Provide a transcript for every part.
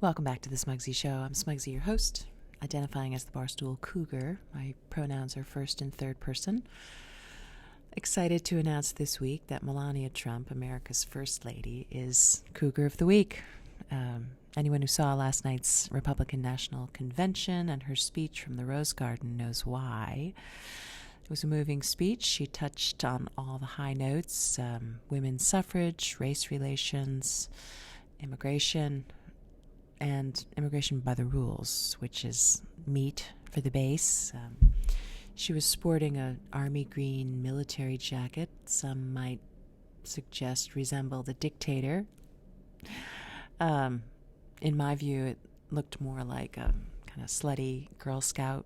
Welcome back to the Smugsy Show. I'm Smugsy, your host, identifying as the Barstool Cougar. My pronouns are first and third person. Excited to announce this week that Melania Trump, America's First Lady, is Cougar of the Week. Anyone who saw last night's Republican National Convention and her speech from the Rose Garden knows why. It was a moving speech. She touched on all the high notes, women's suffrage, race relations, immigration, and immigration by the rules, which is meat for the base. She was sporting an army green military jacket. Some might suggest resemble the dictator. In my view, it looked more like a kind of slutty Girl Scout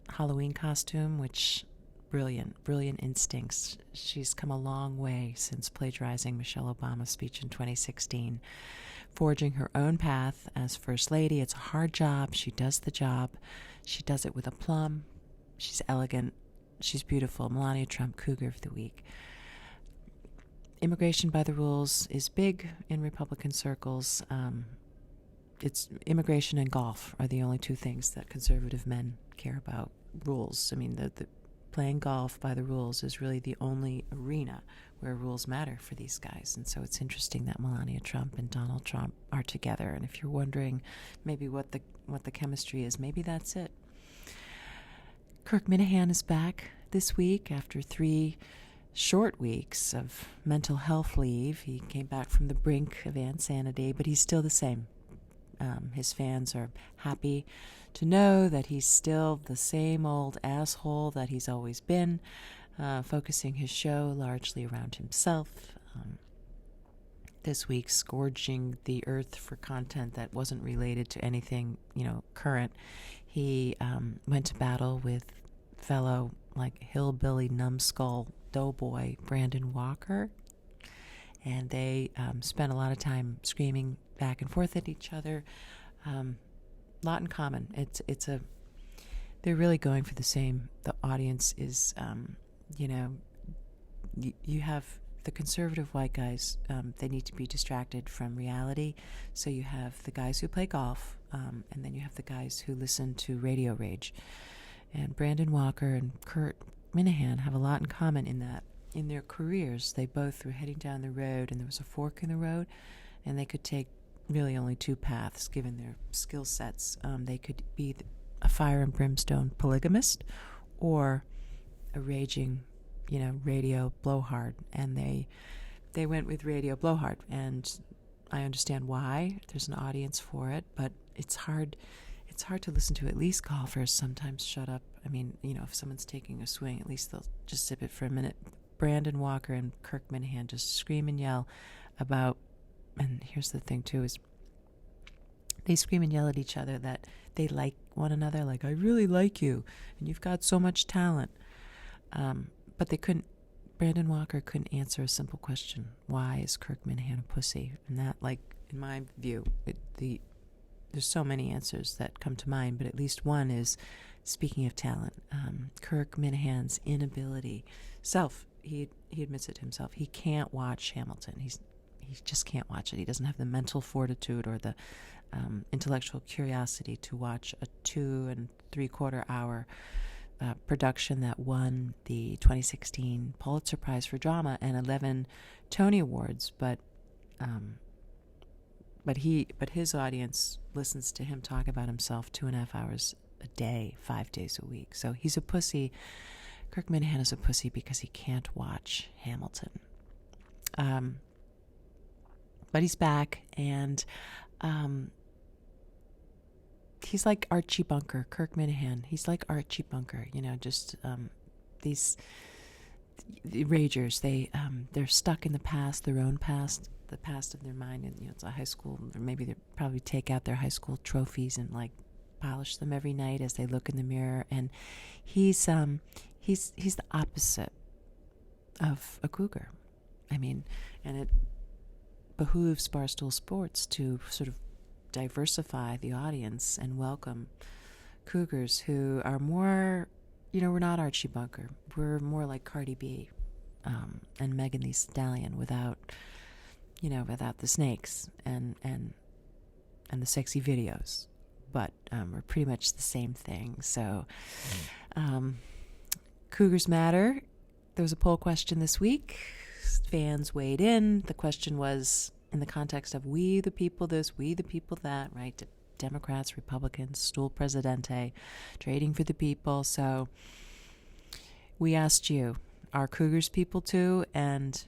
Halloween costume, which brilliant instincts. She's come a long way since plagiarizing Michelle Obama's speech in 2016. Forging her own path as First Lady. It's a hard job. She does the job. She does it with aplomb. She's elegant. She's beautiful. Melania Trump, Cougar of the Week. Immigration by the rules is big in Republican circles. It's immigration and golf are the only two things that conservative men care about. Rules. I mean, the playing golf by the rules is really the only arena where rules matter for these guys. And so it's interesting that Melania Trump and Donald Trump are together. And if you're wondering maybe what the chemistry is, maybe that's it. Kirk Minihane is back this week after 3 short weeks of mental health leave. He came back from the brink of insanity, but he's still the same. His fans are happy to know that he's still the same old asshole that he's always been, focusing his show largely around himself. This week, scourging the earth for content that wasn't related to anything, current. He went to battle with fellow, hillbilly numbskull doughboy Brandon Walker, and they spent a lot of time screaming back and forth at each other. Lot in common. They're really going for the same. The audience is, you have the conservative white guys. They need to be distracted from reality. So you have the guys who play golf, and then you have the guys who listen to radio rage. And Brandon Walker and Kirk Minihane have a lot in common in that in their careers, they both were heading down the road, and there was a fork in the road, and they could take really only 2 paths given their skill sets. They could be a fire and brimstone polygamist or a raging, radio blowhard. And they went with radio blowhard, and I understand why. There's an audience for it, but it's hard to listen to. At least golfers sometimes shut up. I mean, if someone's taking a swing, at least they'll just sip it for a minute. Brandon Walker and Kirk Minihane just scream and yell about, and here's the thing too, is they scream and yell at each other that they like one another, like, I really like you, and you've got so much talent. But Brandon Walker couldn't answer a simple question. Why is Kirk Manhattan a pussy? And that, in my view, there's so many answers that come to mind, but at least one is, speaking of talent, Kirk Minihane's inability, he admits it himself, he can't watch Hamilton. He just can't watch it. He doesn't have the mental fortitude or the intellectual curiosity to watch a 2 3/4 hour production that won the 2016 Pulitzer Prize for Drama and 11 Tony Awards. But his audience listens to him talk about himself 2.5 hours a day, 5 days a week. So he's a pussy. Kirk Minihane is a pussy because he can't watch Hamilton. But he's back, and he's like Archie Bunker, Kirk Minihane. He's like Archie Bunker, these ragers. They're stuck in the past, their own past, the past of their mind, and it's a high school. Or maybe they probably take out their high school trophies and polish them every night as they look in the mirror. And he's the opposite of a cougar. I mean, and it behooves Barstool Sports to sort of diversify the audience and welcome cougars who are more, we're not Archie Bunker. We're more like Cardi B and Megan Thee Stallion without the snakes. And and the sexy videos, but are pretty much the same thing. So, Cougars matter. There was a poll question this week. Fans weighed in. The question was in the context of we the people this, we the people that, right? Democrats, Republicans, stool presidente, trading for the people. So we asked you, are Cougars people too? And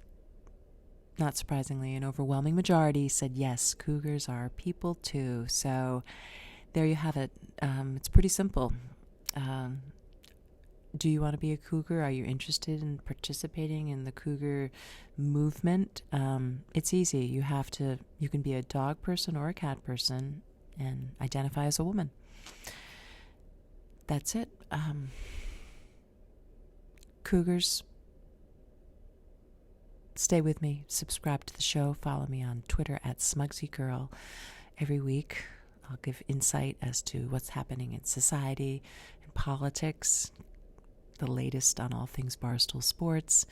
not surprisingly, an overwhelming majority said yes, Cougars are people too. So there you have it. It's pretty simple. Do you want to be a Cougar? Are you interested in participating in the Cougar movement? It's easy. You can be a dog person or a cat person and identify as a woman. That's it. Cougars, stay with me. Subscribe to the show. Follow me on Twitter at SmugsyGirl. Every week, I'll give insight as to what's happening in society and politics, the latest on all things Barstool Sports,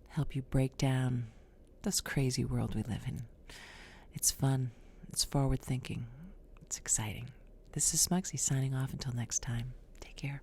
help you break down this crazy world we live in. It's fun. It's forward-thinking. It's exciting. This is Smugsy signing off until next time. Take care.